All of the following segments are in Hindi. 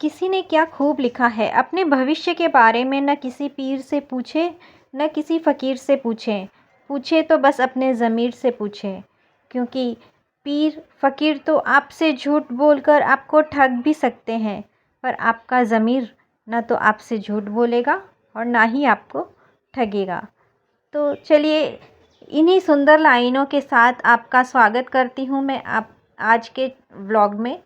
किसी ने क्या खूब लिखा है, अपने भविष्य के बारे में न किसी पीर से पूछे न किसी फ़कीर से पूछें, पूछे तो बस अपने ज़मीर से पूछें। क्योंकि पीर फ़कीर तो आपसे झूठ बोलकर आपको ठग भी सकते हैं, पर आपका ज़मीर न तो आपसे झूठ बोलेगा और ना ही आपको ठगेगा। तो चलिए, इन्हीं सुंदर लाइनों के साथ आपका स्वागत करती हूँ मैं आप आज के व्लॉग में।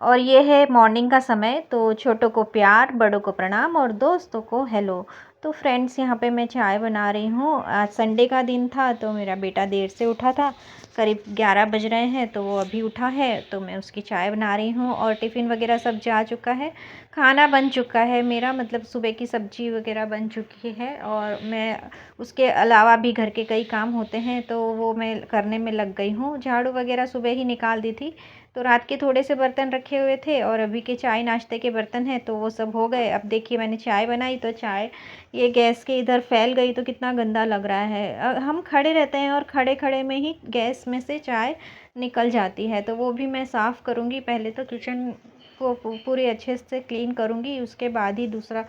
और ये है मॉर्निंग का समय, तो छोटों को प्यार, बड़ों को प्रणाम और दोस्तों को हेलो। तो फ्रेंड्स, यहाँ पे मैं चाय बना रही हूँ। आज संडे का दिन था तो मेरा बेटा देर से उठा था, करीब 11 बज रहे हैं, तो वो अभी उठा है तो मैं उसकी चाय बना रही हूँ। और टिफ़िन वगैरह सब जा चुका है, खाना बन चुका है मेरा, मतलब सुबह की सब्ज़ी वगैरह बन चुकी है। और मैं उसके अलावा भी घर के कई काम होते हैं तो वो मैं करने में लग गई हूँ। झाड़ू वगैरह सुबह ही निकाल दी थी, तो रात के थोड़े से बर्तन रखे हुए थे और अभी के चाय नाश्ते के बर्तन हैं तो वो सब हो गए। अब देखिए, मैंने चाय बनाई तो चाय ये गैस के इधर फैल गई तो कितना गंदा लग रहा है। हम खड़े रहते हैं और खड़े खड़े में ही गैस में से चाय निकल जाती है, तो वो भी मैं साफ़ करूँगी। पहले तो किचन को पूरे अच्छे से क्लीन करूँगी, उसके बाद ही दूसरा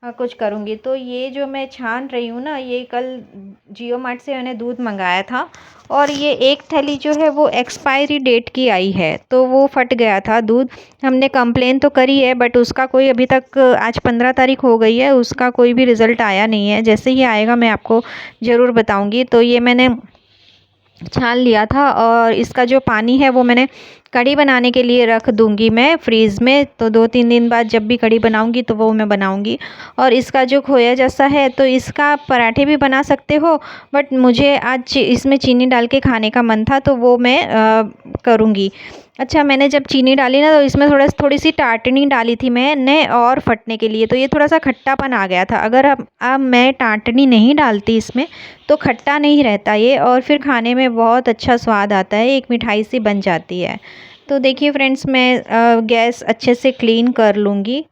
कुछ करूँगी। तो ये जो मैं छान रही हूँ ना, ये कल जियो मार्ट से मैंने दूध मंगाया था और ये एक थैली जो है वो एक्सपायरी डेट की आई है, तो वो फट गया था दूध। हमने कंप्लेन तो करी है बट उसका कोई अभी तक, आज 15 तारीख हो गई है, उसका कोई भी रिज़ल्ट आया नहीं है। जैसे ही आएगा मैं आपको ज़रूर बताऊँगी। तो ये मैंने छान लिया था और इसका जो पानी है वो मैंने कढ़ी बनाने के लिए रख दूँगी मैं फ्रीज़ में, तो 2-3 दिन बाद जब भी कढ़ी बनाऊँगी तो वो मैं बनाऊँगी। और इसका जो खोया जैसा है तो इसका पराठे भी बना सकते हो, बट मुझे आज इसमें चीनी डाल के खाने का मन था तो वो मैं करूँगी। अच्छा, मैंने जब चीनी डाली ना तो इसमें थोड़ी सी टाटनी डाली थी मैंने और फटने के लिए, तो ये थोड़ा सा खट्टापन आ गया था। अगर अब मैं टाटनी नहीं डालती इसमें तो खट्टा नहीं रहता ये, और फिर खाने में बहुत अच्छा स्वाद आता है, एक मिठाई सी बन जाती है। तो देखिए फ्रेंड्स, मैं गैस अच्छे से क्लीन कर लूँगी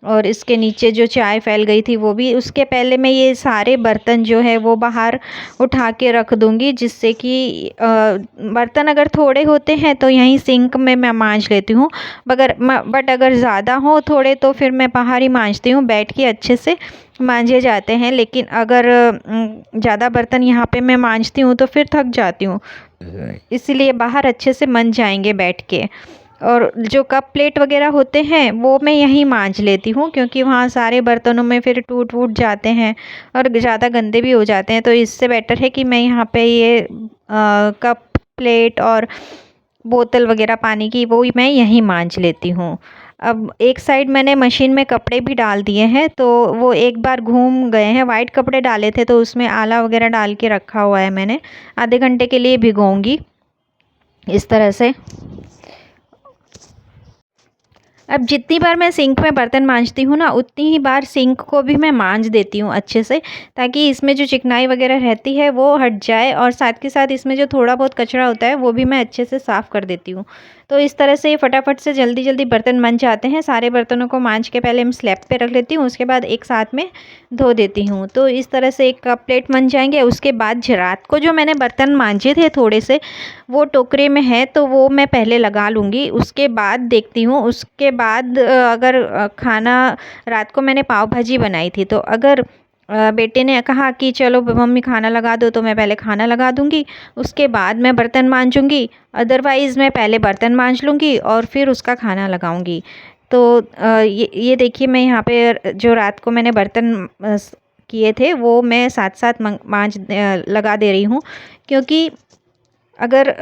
और इसके नीचे जो चाय फैल गई थी वो भी। उसके पहले मैं ये सारे बर्तन जो है वो बाहर उठा के रख दूँगी, जिससे कि बर्तन अगर थोड़े होते हैं तो यहीं सिंक में मैं मांज लेती हूँ, बट अगर ज़्यादा हो थोड़े तो फिर मैं बाहर ही मांजती हूँ, बैठ के अच्छे से मांजे जाते हैं। लेकिन अगर ज़्यादा बर्तन यहाँ पे मैं मांजती हूँ तो फिर थक जाती हूँ, इसीलिए बाहर अच्छे से मंज जाएंगे बैठ के। और जो कप प्लेट वगैरह होते हैं वो मैं यहीं मांज लेती हूँ, क्योंकि वहाँ सारे बर्तनों में फिर टूट वूट जाते हैं और ज़्यादा गंदे भी हो जाते हैं। तो इससे बेटर है कि मैं यहाँ पे ये कप प्लेट और बोतल वगैरह पानी की वो मैं यहीं मांज लेती हूँ। अब एक साइड मैंने मशीन में कपड़े भी डाल दिए हैं, तो वो एक बार घूम गए हैं। वाइट कपड़े डाले थे तो उसमें आला वगैरह डाल के रखा हुआ है मैंने, आधे घंटे के लिए भिगोऊंगी इस तरह से। अब जितनी बार मैं सिंक में बर्तन मांजती हूँ ना, उतनी ही बार सिंक को भी मैं मांज देती हूँ अच्छे से, ताकि इसमें जो चिकनाई वगैरह रहती है वो हट जाए, और साथ के साथ इसमें जो थोड़ा बहुत कचरा होता है वो भी मैं अच्छे से साफ़ कर देती हूँ। तो इस तरह से ये फटाफट से जल्दी जल्दी बर्तन बन जाते हैं। सारे बर्तनों को मांज के पहले मैं स्लैब पे रख लेती हूँ, उसके बाद एक साथ में धो देती हूँ। तो इस तरह से एक कप प्लेट बन जाएंगे। उसके बाद रात को जो मैंने बर्तन मांजे थे थोड़े से, वो टोकरे में है तो वो मैं पहले लगा लूँगी, उसके बाद देखती हूँ। उसके बाद अगर खाना, रात को मैंने पाव भाजी बनाई थी, तो अगर बेटे ने कहा कि चलो मम्मी खाना लगा दो, तो मैं पहले खाना लगा दूँगी, उसके बाद मैं बर्तन मांजूँगी। अदरवाइज़ मैं पहले बर्तन मांज लूँगी और फिर उसका खाना लगाऊँगी। तो ये देखिए, मैं यहाँ पे जो रात को मैंने बर्तन किए थे वो मैं साथ साथ लगा दे रही हूँ, क्योंकि अगर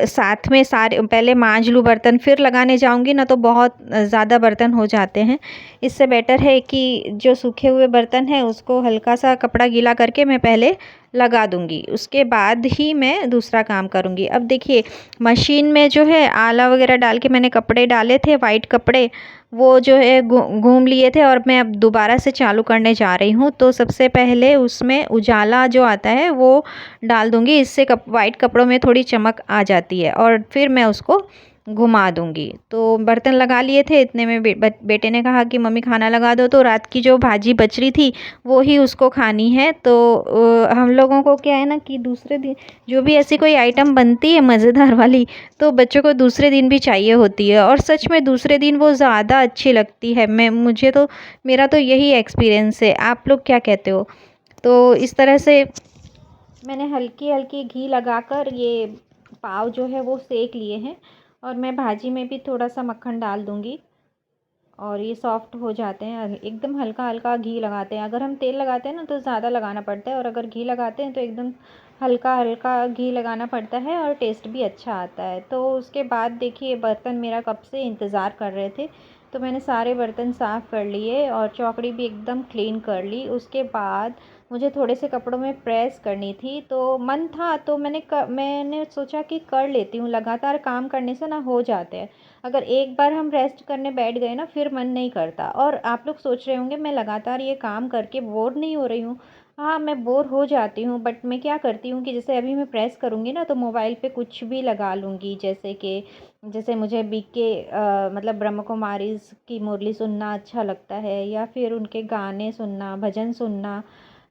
साथ में सारे पहले मांज लूँ बर्तन फिर लगाने जाऊँगी ना तो बहुत ज़्यादा बर्तन हो जाते हैं। इससे बेटर है कि जो सूखे हुए बर्तन हैं उसको हल्का सा कपड़ा गीला करके मैं पहले लगा दूँगी, उसके बाद ही मैं दूसरा काम करूँगी। अब देखिए, मशीन में जो है आला वगैरह डाल के मैंने कपड़े डाले थे, वाइट कपड़े, वो जो है घूम लिए थे और मैं अब दोबारा से चालू करने जा रही हूँ। तो सबसे पहले उसमें उजाला जो आता है वो डाल दूँगी, इससे वाइट कपड़ों में थोड़ी चमक आ जाती है, और फिर मैं उसको घुमा दूँगी। तो बर्तन लगा लिए थे, इतने में बेटे ने कहा कि मम्मी खाना लगा दो, तो रात की जो भाजी बच रही थी वो ही उसको खानी है। तो हम लोगों को क्या है ना कि दूसरे दिन जो भी ऐसी कोई आइटम बनती है मज़ेदार वाली, तो बच्चों को दूसरे दिन भी चाहिए होती है, और सच में दूसरे दिन वो ज़्यादा अच्छी लगती है। मुझे तो मेरा तो यही एक्सपीरियंस है। आप लोग क्या कहते हो? तो इस तरह से मैंने हल्की-हल्की घी लगाकर ये पाव जो है वो सेक लिए हैं, और मैं भाजी में भी थोड़ा-सा मक्खन डाल दूँगी, और ये सॉफ्ट हो जाते हैं। एकदम हल्का-हल्का घी लगाते हैं। अगर हम तेल लगाते हैं ना तो ज़्यादा लगाना पड़ता है, और अगर घी लगाते हैं तो एकदम हल्का-हल्का घी लगाना पड़ता है, और टेस्ट भी अच्छा आता है। तो उसके बाद देखिए बर्तन मेरा कब से इंतज़ार कर रहे थे, तो मैंने सारे बर्तन साफ़ कर लिए और चौकड़ी भी एकदम क्लीन कर ली। उसके बाद मुझे थोड़े से कपड़ों में प्रेस करनी थी, तो मन था तो मैंने सोचा कि कर लेती हूँ। लगातार काम करने से ना हो जाते हैं। अगर एक बार हम रेस्ट करने बैठ गए ना फिर मन नहीं करता। और आप लोग सोच रहे होंगे मैं लगातार ये काम करके बोर नहीं हो रही हूँ। हाँ, मैं बोर हो जाती हूँ, बट मैं क्या करती हूँ कि जैसे अभी मैं प्रेस करूँगी ना तो मोबाइल पे कुछ भी लगा लूँगी, जैसे मुझे बीके मतलब ब्रह्म कुमारीज़ की मुरली सुनना अच्छा लगता है, या फिर उनके गाने सुनना, भजन सुनना,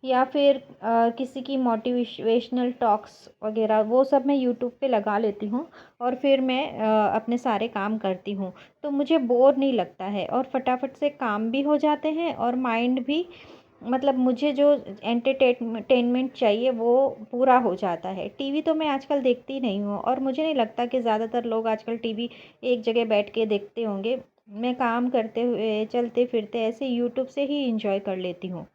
या फिर किसी की मोटिवेशनल टॉक्स वगैरह, वो सब मैं यूट्यूब पे लगा लेती हूँ, और फिर मैं अपने सारे काम करती हूँ। तो मुझे बोर नहीं लगता है, और फटाफट से काम भी हो जाते हैं, और माइंड भी, मतलब मुझे जो एंटरटेनमेंट चाहिए वो पूरा हो जाता है। टीवी तो मैं आजकल देखती नहीं हूँ, और मुझे नहीं लगता कि ज़्यादातर लोग आजकल टीवी एक जगह बैठ के देखते होंगे। मैं काम करते हुए, चलते फिरते ऐसे यूट्यूब से ही एंजॉय कर लेती हूँ।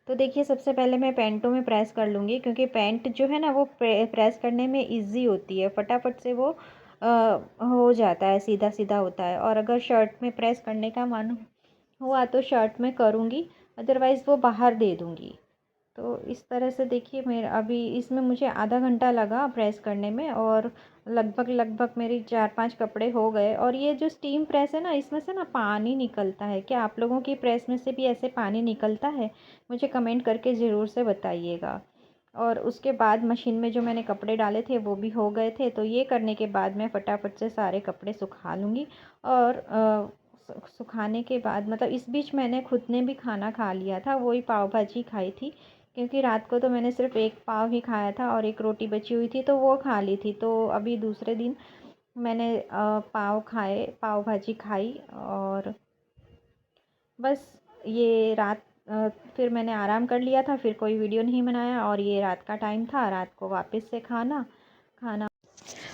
तो देखिए सबसे पहले मैं पैंटों में प्रेस कर लूँगी, क्योंकि पैंट जो है ना वो प्रेस करने में इजी होती है, फटाफट से वो हो जाता है, सीधा सीधा होता है। और अगर शर्ट में प्रेस करने का मन हुआ तो शर्ट में करूँगी, अदरवाइज़ वो बाहर दे दूँगी। तो इस तरह से देखिए मेरा अभी इसमें मुझे आधा घंटा लगा प्रेस करने में, और लगभग लगभग मेरी 4-5 कपड़े हो गए। और ये जो स्टीम प्रेस है ना, इसमें से ना पानी निकलता है। क्या आप लोगों की प्रेस में से भी ऐसे पानी निकलता है? मुझे कमेंट करके ज़रूर से बताइएगा। और उसके बाद मशीन में जो मैंने कपड़े डाले थे वो भी हो गए थे, तो ये करने के बाद मैं फटाफट से सारे कपड़े सुखा लूँगी। और सुखाने के बाद मतलब इस बीच मैंने खुद ने भी खाना खा लिया था, वही पाव भाजी खाई थी, क्योंकि रात को तो मैंने सिर्फ एक पाव ही खाया था और एक रोटी बची हुई थी तो वो खा ली थी। तो अभी दूसरे दिन मैंने पाव भाजी खाई, और बस ये रात फिर मैंने आराम कर लिया था, फिर कोई वीडियो नहीं बनाया, और ये रात का टाइम था, रात को वापस से खाना खाना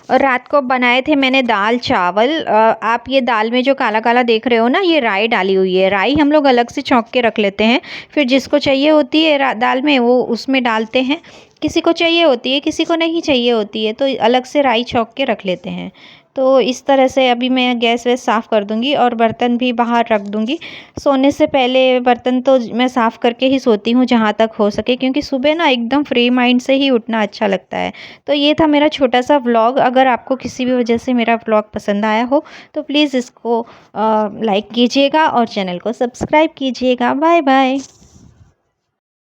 और रात को बनाए थे मैंने दाल चावल। आप ये दाल में जो काला काला देख रहे हो ना, ये राई डाली हुई है। राई हम लोग अलग से छौंक के रख लेते हैं, फिर जिसको चाहिए होती है दाल में वो उसमें डालते हैं। किसी को चाहिए होती है, किसी को नहीं चाहिए होती है, तो अलग से राई छौंक के रख लेते हैं। तो इस तरह से अभी मैं गैस वैस साफ़ कर दूँगी, और बर्तन भी बाहर रख दूँगी। सोने से पहले बर्तन तो मैं साफ़ करके ही सोती हूँ जहाँ तक हो सके, क्योंकि सुबह ना एकदम फ्री माइंड से ही उठना अच्छा लगता है। तो ये था मेरा छोटा सा व्लॉग। अगर आपको किसी भी वजह से मेरा व्लॉग पसंद आया हो तो प्लीज़ इसको लाइक कीजिएगा और चैनल को सब्सक्राइब कीजिएगा। Bye bye.